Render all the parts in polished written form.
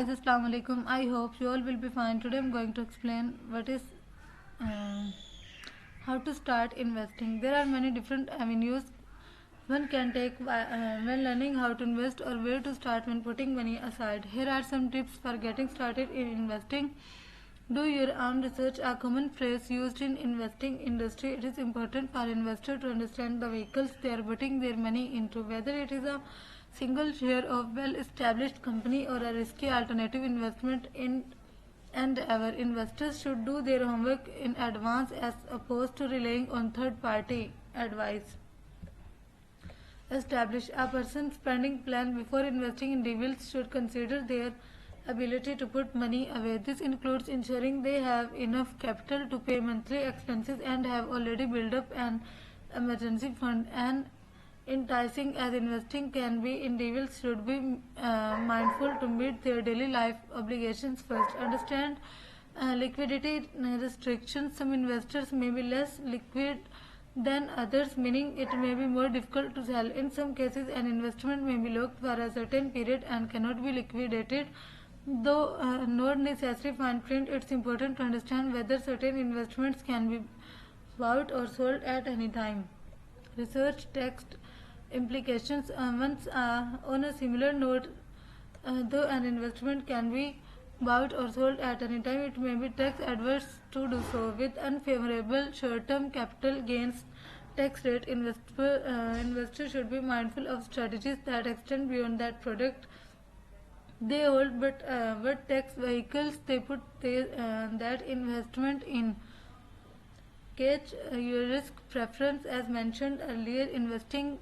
Guys, Assalamu alaikum. I hope you all will be fine. Today I'm going to explain uh, how to start investing. There are many different avenues one can take when learning how to invest or where to start when putting money aside. Here are some tips for getting started in investing. Do your own research, a common phrase used in investing industry. It is important for investors to understand the vehicles they are putting their money into, whether it is a single share of well-established company or a risky alternative investment in and our investors should do their homework in advance as opposed to relying on third-party advice. Establish a person's spending plan before investing. Individuals should consider their ability to put money away. This includes ensuring they have enough capital to pay monthly expenses and have already built up an emergency fund. And enticing as investing can be, individuals should be mindful to meet their daily life obligations first. Understand liquidity restrictions. Some investors may be less liquid than others, meaning it may be more difficult to sell. In some cases, an investment may be locked for a certain period and cannot be liquidated. Though not necessary fine print, it's important to understand whether certain investments can be bought or sold at any time. Research text implications. On a similar note, though an investment can be bought or sold at any time, it may be tax adverse to do so. With unfavorable short-term capital gains tax rate, investors should be mindful of strategies that extend beyond that product they hold, but what tax vehicles they put that investment in. Catch your risk preference. As mentioned earlier, investing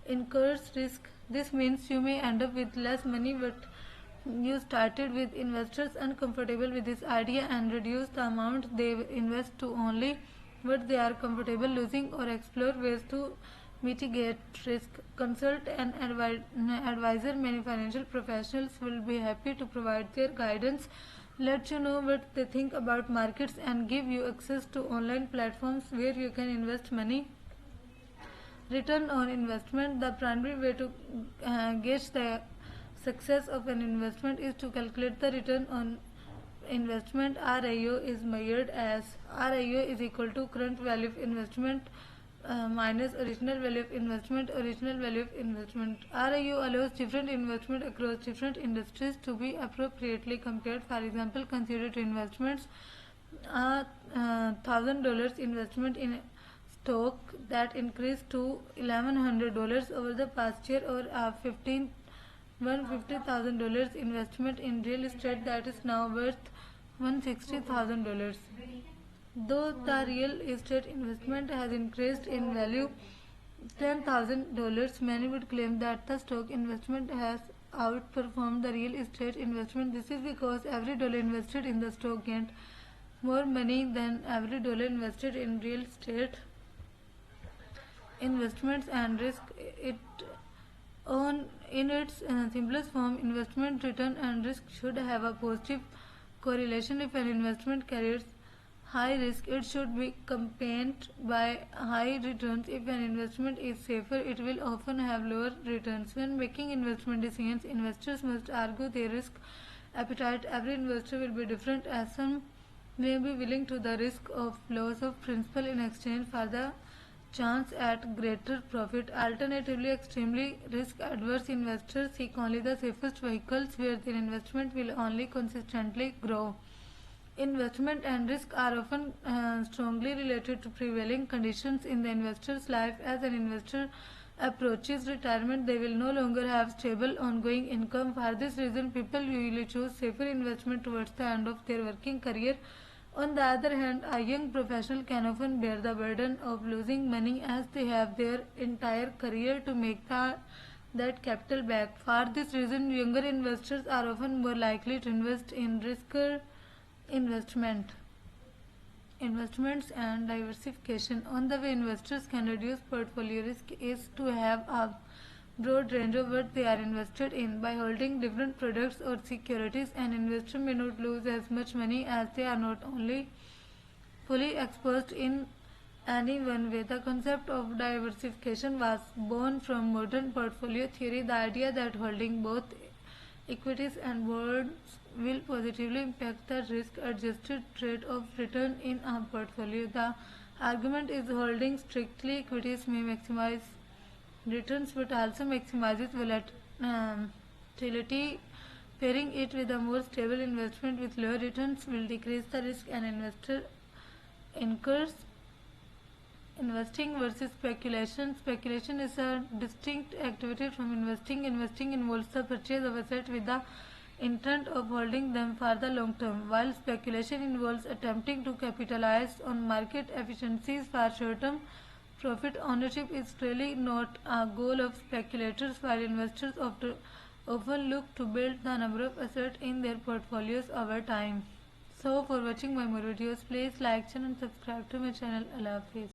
incurs risk. This means you may end up with less money, but you started with. Investors uncomfortable with this idea and reduce the amount they invest to only what they are comfortable losing, or explore ways to mitigate risk. Consult an advisor. Many financial professionals will be happy to provide their guidance, let you know what they think about markets, and give you access to online platforms where you can invest money. Return on investment. The primary way to gauge the success of an investment is to calculate the return on investment. RIO is measured as RIO is equal to current value of investment minus original value of investment. Original value of investment. RIO allows different investment across different industries to be appropriately compared. For example, consider two investments: $1,000 investment in stock that increased to $1,100 over the past year, or a $150,000 investment in real estate that is now worth $160,000. Though the real estate investment has increased in value $10,000, many would claim that the stock investment has outperformed the real estate investment. This is because every dollar invested in the stock gained more money than every dollar invested in real estate. Investments and risk. In its simplest form, investment return and risk should have a positive correlation. If an investment carries high risk, it should be accompanied by high returns. If an investment is safer, it will often have lower returns. When making investment decisions, investors must argue their risk appetite. Every investor will be different, as some may be willing to the risk of loss of principal in exchange for the chance at greater profit. Alternatively, extremely risk adverse investors seek only the safest vehicles where their investment will only consistently grow. Investment and risk are often strongly related to prevailing conditions in the investor's life. As an investor approaches retirement, they will no longer have stable ongoing income. For this reason, people usually choose safer investment towards the end of their working career. On the other hand, a young professional can often bear the burden of losing money, as they have their entire career to make that capital back. For this reason, younger investors are often more likely to invest in riskier investments and diversification. On the way investors can reduce portfolio risk is to have a broad range of what they are invested in. By holding different products or securities, an investor may not lose as much money as they are not only fully exposed in any one way. The concept of diversification was born from modern portfolio theory, the idea that holding both equities and bonds will positively impact the risk-adjusted rate of return in a portfolio. The argument is holding strictly equities may maximize returns but also maximizes volatility. Pairing it with a more stable investment with lower returns will decrease the risk an investor incurs. Investing versus speculation. Speculation is a distinct activity from investing. Investing involves the purchase of assets with the intent of holding them for the long term, while speculation involves attempting to capitalize on market efficiencies for short term profit. Ownership is really not a goal of speculators, while investors often look to build the number of assets in their portfolios over time. So, for watching my more videos, please like, share and subscribe to my channel. Allah Hafiz.